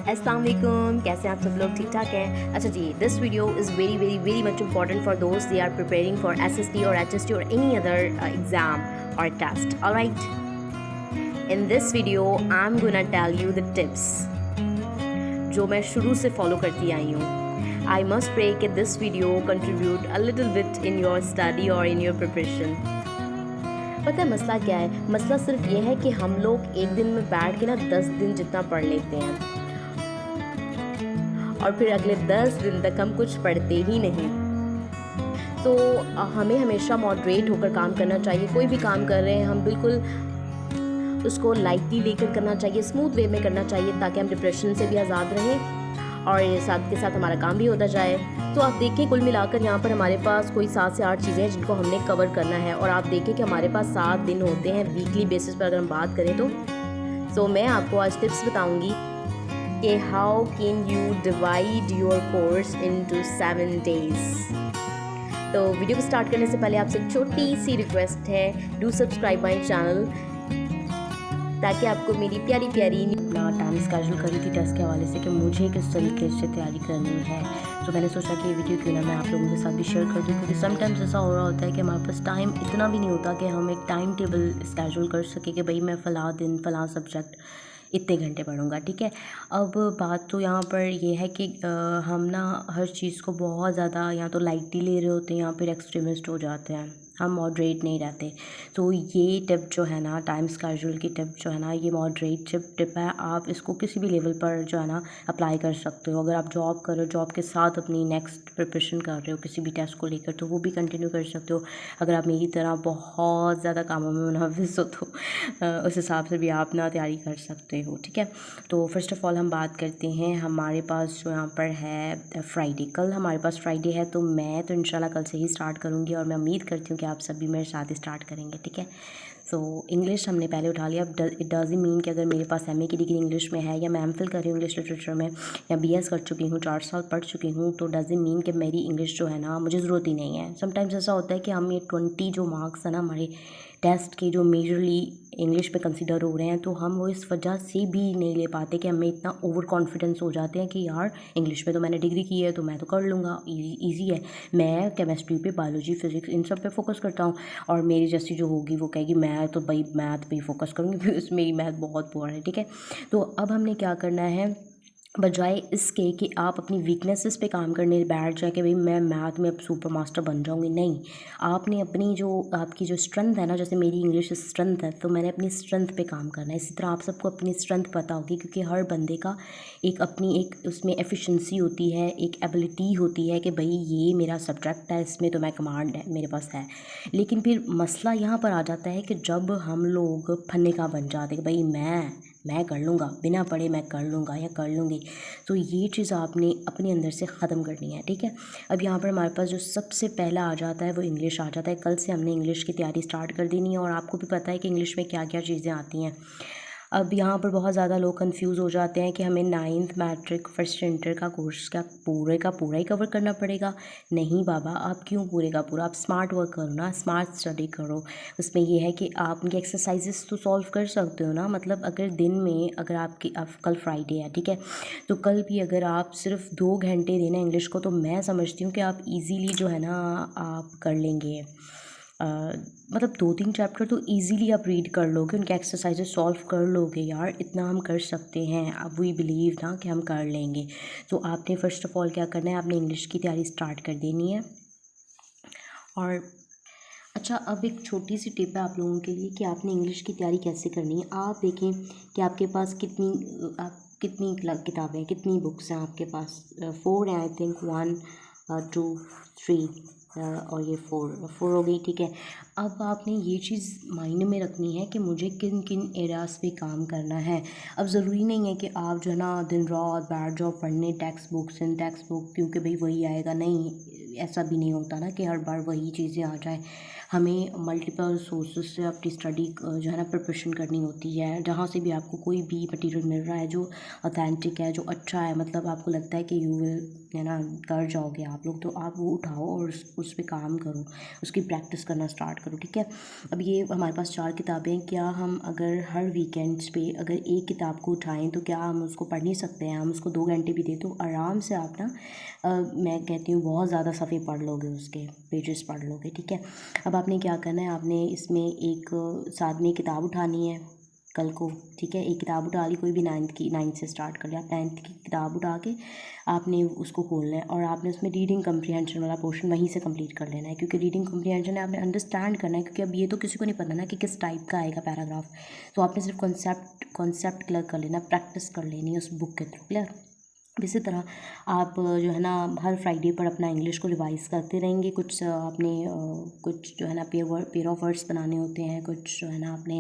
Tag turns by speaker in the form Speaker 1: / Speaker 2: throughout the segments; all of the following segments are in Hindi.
Speaker 1: अस्सलाम वालेकुम, कैसे हैं आप सब लोग? ठीक ठाक हैं? अच्छा जी, this video is very very very much important for दोस्त they are preparing for SST और एचएसटी और एनी अदर एग्ज़ाम और test. Alright, in this video I am gonna tell you the tips जो मैं शुरू से फॉलो करती आई हूँ. आई मस्ट प्रे कि this video contribute a little bit in your study और इन योर प्रिपरेशन. पता है मसला क्या है? मसला सिर्फ ये है कि हम लोग एक दिन में बैठ के ना 10 दिन जितना पढ़ लेते हैं और फिर अगले 10 दिन तक हम कुछ पढ़ते ही नहीं. तो हमें हमेशा मॉडरेट होकर काम करना चाहिए. कोई भी काम कर रहे हैं हम बिल्कुल उसको लाइटली लेकर करना चाहिए, स्मूथ वे में करना चाहिए ताकि हम डिप्रेशन से भी आज़ाद रहें और साथ के साथ हमारा काम भी होता जाए. तो आप देखें कुल मिलाकर यहाँ पर हमारे पास कोई 7 से 8 चीज़ें हैं जिनको हमने कवर करना है. और आप देखें कि हमारे पास 7 दिन होते हैं वीकली बेसिस पर अगर हम बात करें तो मैं आपको आज टिप्स बताऊँगी कि how can you divide your course into 7 days. तो वीडियो को स्टार्ट करने से पहले आपसे एक छोटी सी रिक्वेस्ट है, डू सब्सक्राइब माय चैनल ताकि आपको मेरी प्यारी प्यारी टाइम स्केड्यूल करी थी टेस्ट के हवाले से कि मुझे किस तरीके से तैयारी करनी है. तो मैंने सोचा कि ये वीडियो क्यों ना मैं आप लोगों के साथ भी शेयर कर दूँ, क्योंकि समटाइम्स ऐसा हो रहा होता है कि हमारे पास टाइम इतना भी नहीं होता कि हम एक टाइम टेबल स्केड्यूल कर सके कि भाई मैं फ़लाँ दिन फ़लाँ सब्जेक्ट इतने घंटे पढ़ूंगा. ठीक है, अब बात तो यहाँ पर ये है कि हम ना हर चीज़ को बहुत ज़्यादा या तो लाइटली ले रहे होते हैं या फिर एक्सट्रीमिस्ट हो जाते हैं, हम मॉडरेट नहीं रहते. तो ये टिप जो है ना, टाइम स्केड्यूल की टिप जो है ना, ये मॉडरेट टिप है. आप इसको किसी भी लेवल पर जो है ना अप्लाई कर सकते हो. अगर आप जॉब कर रहे हो, जॉब के साथ अपनी नेक्स्ट प्रिपरेशन कर रहे हो किसी भी टेस्ट को लेकर, तो वो भी कंटिन्यू कर सकते हो. अगर आप मेरी तरह बहुत ज़्यादा कामों में मुनव्विस हो तो उस हिसाब से भी आप ना तैयारी कर सकते हो. ठीक है, तो फर्स्ट ऑफ़ ऑल हम बात करते हैं हमारे पास जो यहाँ पर है फ्राइडे. कल हमारे पास फ्राइडे है, तो मैं तो इंशाल्लाह कल से ही स्टार्ट करूँगी और मैं उम्मीद करती हूँ कि आप सभी मेरे साथ स्टार्ट करेंगे. ठीक है, सो इंग्लिश हमने पहले उठा लिया. अब इट डज़न्ट मीन कि अगर मेरे पास एमए की डिग्री इंग्लिश में है या मैं एमफिल कर रही हूँ इंग्लिश लिटरेचर में या बीएस कर चुकी हूँ, 4 साल पढ़ चुकी हूँ, तो डज़न्ट मीन कि मेरी इंग्लिश जो है ना मुझे ज़रूरत ही नहीं है. समटाइम्स ऐसा होता है कि हम ये 20 जो मार्क्स है ना हमारे टेस्ट के जो मेजरली इंग्लिश में कंसिडर हो रहे हैं, तो हम वो इस वजह से भी नहीं ले पाते कि हमें इतना ओवर कॉन्फिडेंस हो जाते हैं कि यार इंग्लिश में तो मैंने डिग्री की है तो मैं तो कर लूँगा, ईजी है. मैं केमिस्ट्री पे, बायोलॉजी, फिजिक्स इन सब पे फोकस करता हूँ और मेरी जैसी जो होगी वो कहेगी मैं तो भाई मैथ पे ही फोकस करूँगी क्योंकि मेरी मैथ बहुत पुअर है. ठीक है, तो अब हमने क्या करना है, बजाय इसके कि आप अपनी वीकनेसेस पे काम करने बैठ जाए कि भाई मैं मैथ में अब सुपर मास्टर बन जाऊंगी, नहीं. आपने अपनी जो आपकी जो स्ट्रेंथ है ना, जैसे मेरी इंग्लिश स्ट्रेंथ है तो मैंने अपनी स्ट्रेंथ पे काम करना है. इसी तरह आप सबको अपनी स्ट्रेंथ पता होगी, क्योंकि हर बंदे का एक अपनी एक उसमें एफिशिएंसी होती है, एक एबिलिटी होती है कि भाई ये मेरा सब्जेक्ट है, इसमें तो मैं कमांड है मेरे पास है. लेकिन फिर मसला यहाँ पर आ जाता है कि जब हम लोग फन्ने का बन जाते हैं कि भाई मैं कर लूँगा, बिना पढ़े मैं कर लूँगा या कर लूँगी, तो ये चीज़ आपने अपने अंदर से ख़त्म करनी है. ठीक है, अब यहाँ पर हमारे पास जो सबसे पहला आ जाता है वो इंग्लिश आ जाता है. कल से हमने इंग्लिश की तैयारी स्टार्ट कर देनी है और आपको भी पता है कि इंग्लिश में क्या क्या चीज़ें आती हैं. अब यहाँ पर बहुत ज़्यादा लोग कंफ्यूज हो जाते हैं कि हमें 9th मैट्रिक फर्स्ट इंटर का कोर्स क्या पूरे का पूरा ही कवर करना पड़ेगा. नहीं बाबा, आप क्यों पूरे का पूरा, आप स्मार्ट वर्क करो ना, स्मार्ट स्टडी करो. उसमें ये है कि आप उनकी एक्सरसाइजेस तो सॉल्व कर सकते हो ना. मतलब अगर दिन में अगर आप कल फ्राइडे है, ठीक है, तो कल भी अगर आप सिर्फ 2 घंटे देना इंग्लिश को, तो मैं समझती हूँ कि आप ईज़िली जो है ना आप कर लेंगे. मतलब 2-3 चैप्टर तो इजीली आप रीड कर लोगे, उनके एक्सरसाइजेस सॉल्व कर लोगे. यार इतना हम कर सकते हैं, अब वी बिलीव ना कि हम कर लेंगे. तो आपने फ़र्स्ट ऑफ़ ऑल क्या करना है, आपने इंग्लिश की तैयारी स्टार्ट कर देनी है. और अच्छा, अब एक छोटी सी टिप है आप लोगों के लिए कि आपने इंग्लिश की तैयारी कैसे करनी है. आप देखें कि आपके पास कितनी किताबें हैं, कितनी बुक्स हैं आपके पास. 4 हैं आई थिंक, 1 2 3 और ये 4 हो गई. ठीक है, अब आपने ये चीज़ माइंड में रखनी है कि मुझे किन किन एरियाज़ पे काम करना है. अब ज़रूरी नहीं है कि आप जो है ना दिन रात बैठ जाओ पढ़ने टेक्स्ट बुक क्योंकि भाई वही आएगा. नहीं, ऐसा भी नहीं होता ना कि हर बार वही चीज़ें आ जाए. हमें मल्टीपल सोर्सेज से अपनी स्टडी जो है ना प्रिपरेशन करनी होती है। जहाँ से भी आपको कोई भी मटेरियल मिल रहा है जो ऑथेंटिक है, जो अच्छा है, मतलब आपको लगता है कि यू विल है ना कर जाओगे आप लोग, तो आप वो उठाओ और उस पे काम करो, उसकी प्रैक्टिस करना स्टार्ट करो, ठीक है। अब ये हमारे पास 4 किताबें हैं, क्या हम अगर हर वीकेंड्स पे अगर एक किताब को उठाएं तो क्या हम उसको पढ़ नहीं सकते हैं? हम उसको 2 घंटे भी दें तो आराम से आप ना मैं कहती हूँ बहुत ज़्यादा सफ़े पढ़ लोगे, उसके पेजेस पढ़ लोगे, ठीक है। अब आपने क्या करना है, आपने इसमें एक साथ में किताब उठानी है कल को, ठीक है। एक किताब उठा ली, कोई भी 9th से स्टार्ट कर लिया, आप 9th की किताब उठा के आपने उसको खोलना है और आपने उसमें रीडिंग कम्प्रीहेंशन वाला पोर्शन वहीं से कंप्लीट कर लेना है, क्योंकि रीडिंग कम्प्रीहेंशन है आपने अंडरस्टैंड करना है, क्योंकि अब ये तो किसी को नहीं पता ना कि किस टाइप का आएगा पैराग्राफ। तो आपने सिर्फ कॉन्सेप्ट क्लियर कर लेना, प्रैक्टिस कर लेनी है उस बुक के थ्रू, क्लियर। इसी तरह आप जो है ना हर फ्राइडे पर अपना इंग्लिश को रिवाइज़ करते रहेंगे। कुछ अपने कुछ जो है ना पेयर ऑफ वर्ड्स बनाने होते हैं, कुछ जो है ना अपने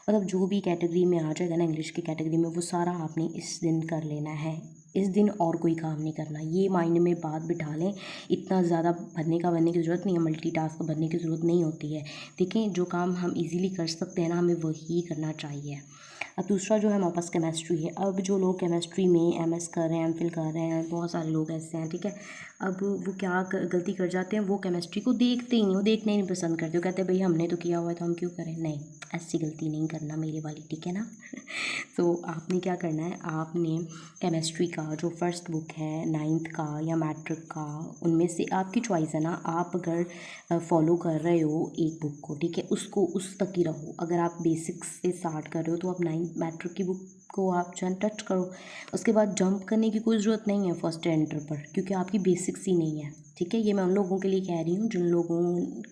Speaker 1: मतलब जो भी कैटेगरी में आ जाएगा ना इंग्लिश की कैटेगरी में, वो सारा आपने इस दिन कर लेना है। इस दिन और कोई काम नहीं करना, ये माइंड में बात बिठा लें। इतना ज़्यादा बनने की ज़रूरत नहीं है, मल्टीटास्क बनने की ज़रूरत नहीं होती है। देखें, जो काम हम इजीली कर सकते हैं ना, हमें वही करना चाहिए। अब दूसरा जो है हमारे पास केमिस्ट्री है। अब जो लोग केमिस्ट्री में एमएस कर रहे हैं, एमफिल कर रहे हैं, बहुत सारे लोग ऐसे हैं, ठीक है। अब वो क्या गलती कर जाते हैं, वो केमिस्ट्री को देखते ही नहीं, वो देखना ही नहीं पसंद करते। वो कहते हैं भाई हमने तो किया हुआ है तो हम क्यों करें। नहीं, ऐसी गलती नहीं करना मेरे वाली, ठीक है ना। तो आपने क्या करना है, आपने केमिस्ट्री का जो फर्स्ट बुक है 9th का या मैट्रिक का, उनमें से आपकी चॉइस है ना। आप अगर फॉलो कर रहे हो एक बुक को, ठीक है, उसको उस तक ही रहो। अगर आप बेसिक्स से स्टार्ट कर रहे हो तो आप 9th मैट्रिक की बुक को आप जो है टच करो। उसके बाद जंप करने की कोई ज़रूरत नहीं है फर्स्ट एंटर पर, क्योंकि आपकी बेसिक्स ही नहीं है, ठीक है। ये मैं उन लोगों के लिए कह रही हूँ जिन लोगों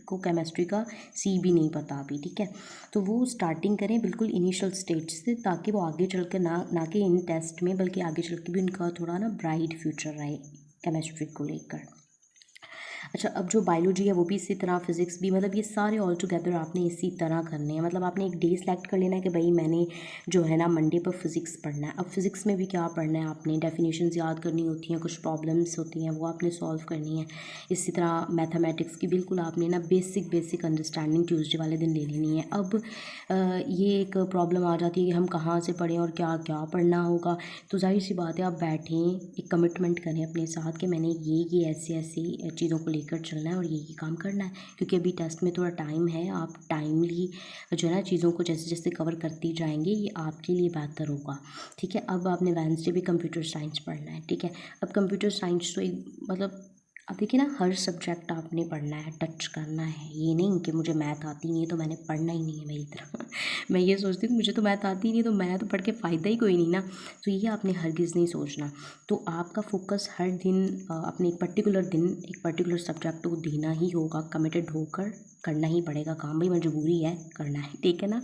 Speaker 1: को केमिस्ट्री का सी भी नहीं पता अभी, ठीक है। तो वो स्टार्टिंग करें बिल्कुल इनिशियल स्टेज से, ताकि वो आगे चल के ना कि इन टेस्ट में, बल्कि आगे चल के भी उनका थोड़ा ना ब्राइट फ्यूचर रहे केमिस्ट्री को लेकर। अच्छा, अब जो बायोलॉजी है वो भी इसी तरह, फिज़िक्स भी, मतलब ये सारे ऑल टुगेदर आपने इसी तरह करने हैं। मतलब आपने एक डे सेलेक्ट कर लेना है कि भाई मैंने जो है ना मंडे पर फिज़िक्स पढ़ना है। अब फिज़िक्स में भी क्या पढ़ना है, आपने डेफिनेशंस याद करनी होती हैं, कुछ प्रॉब्लम्स होती हैं वो आपने सॉल्व करनी है। इसी तरह मैथमेटिक्स की बिल्कुल आपने ना बेसिक अंडरस्टैंडिंग ट्यूसडे वाले दिन ले लेनी है। अब ये एक प्रॉब्लम आ जाती है कि हम कहाँ से पढ़ें और क्या क्या पढ़ना होगा। तो जाहिर सी बात है, आप बैठें, एक कमिटमेंट करें अपने साथ कि मैंने ये ऐसी चीज़ों को लेकर चलना है और ये काम करना है, क्योंकि अभी टेस्ट में थोड़ा टाइम है। आप टाइमली जो है ना चीज़ों को जैसे जैसे कवर करती जाएंगे, ये आपके लिए बेहतर होगा, ठीक है। अब आपने वेडनेसडे भी कंप्यूटर साइंस पढ़ना है, ठीक है। अब कंप्यूटर साइंस तो एक मतलब अब देखिए ना, हर सब्जेक्ट आपने पढ़ना है, टच करना है। ये नहीं कि मुझे मैथ आती नहीं है तो मैंने पढ़ना ही नहीं है मेरी तरह मैं ये सोचती हूँ मुझे तो मैथ आती नहीं तो मैं तो पढ़ के फ़ायदा ही कोई नहीं ना। तो ये आपने हरगिज़ नहीं सोचना। तो आपका फोकस हर दिन अपने एक पर्टिकुलर सब्जेक्ट को देना ही होगा, कमिटेड होकर करना ही पड़ेगा काम, भाई मजबूरी है, करना है, ठीक है ना।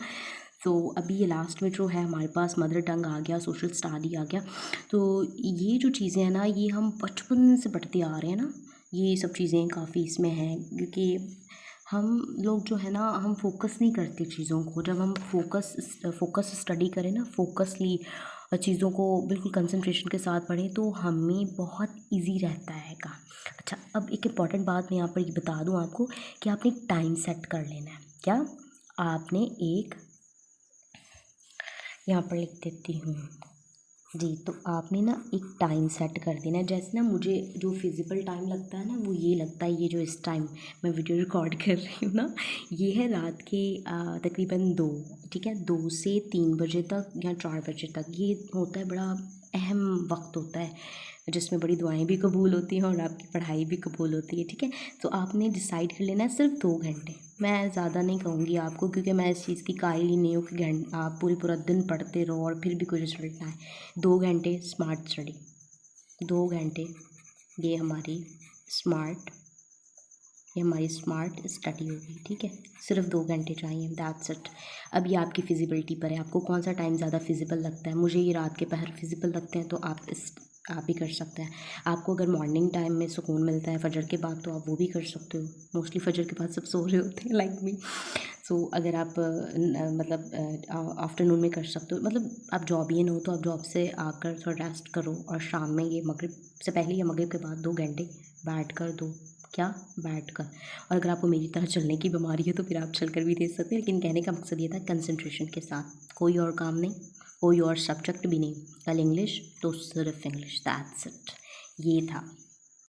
Speaker 1: तो अभी ये लास्ट में जो है हमारे पास मदर टंग आ गया, सोशल स्टडी आ गया। तो ये जो चीज़ें हैं ना, ये हम बचपन से पढ़ते आ रहे हैं ना, ये सब चीज़ें काफ़ी इसमें हैं, क्योंकि हम लोग जो है ना, हम फोकस नहीं करते चीज़ों को। जब हम फोकस स्टडी करें ना, फोकसली चीज़ों को बिल्कुल कंसंट्रेशन के साथ पढ़ें, तो हमें बहुत इजी रहता है काम। अच्छा, अब एक इम्पॉर्टेंट बात मैं यहाँ पर ये बता दूँ आपको कि आपने एक टाइम सेट कर लेना है। क्या आपने एक यहाँ पर लिख देती हूँ जी, तो आपने ना एक टाइम सेट कर देना है। जैसे ना मुझे जो फिजिबल टाइम लगता है ना, वो ये लगता है, ये जो इस टाइम मैं वीडियो रिकॉर्ड कर रही हूँ ना, ये है रात के तकरीबन 2, ठीक है, 2 से 3 बजे तक या 4 बजे तक। ये होता है बड़ा अहम वक्त होता है, जिसमें बड़ी दुआएं भी कबूल होती हैं और आपकी पढ़ाई भी कबूल होती है, ठीक है। तो आपने डिसाइड कर लेना है सिर्फ 2 घंटे। मैं ज़्यादा नहीं कहूँगी आपको, क्योंकि मैं इस चीज़ की कायल ही नहीं हूँ कि आप पूरा दिन पढ़ते रहो और फिर भी कोई रिजल्ट ना आए। 2 घंटे स्मार्ट स्टडी, 2 घंटे ये हमारी स्मार्ट स्टडी होगी, ठीक है। सिर्फ 2 घंटे चाहिए, दैट्स इट। अब ये आपकी फिजिबिलिटी पर है, आपको कौन सा टाइम ज़्यादा फिजिबल लगता है। मुझे ये रात के पहर फिजिबल लगते हैं, तो आप भी कर सकते हैं। आपको अगर मॉर्निंग टाइम में सुकून मिलता है फजर के बाद, तो आप वो भी कर सकते हो। मोस्टली फजर के बाद सब सो रहे होते हैं लाइक मी। सो अगर आप मतलब आफ्टरनून में कर सकते हो, मतलब आप जॉबियन हो तो आप जॉब से आकर थोड़ा रेस्ट करो और शाम में ये मगरिब से पहले या मगरिब के बाद 2 घंटे बैठ कर दो, क्या, बैठकर। और अगर आपको मेरी तरह चलने की बीमारी है तो फिर आप चलकर भी दे सकते हैं, लेकिन कहने का मकसद ये था कंसंट्रेशन के साथ, कोई और काम नहीं, कोई और सब्जेक्ट भी नहीं, कल इंग्लिश तो सिर्फ इंग्लिश, दैट्स इट, ये था।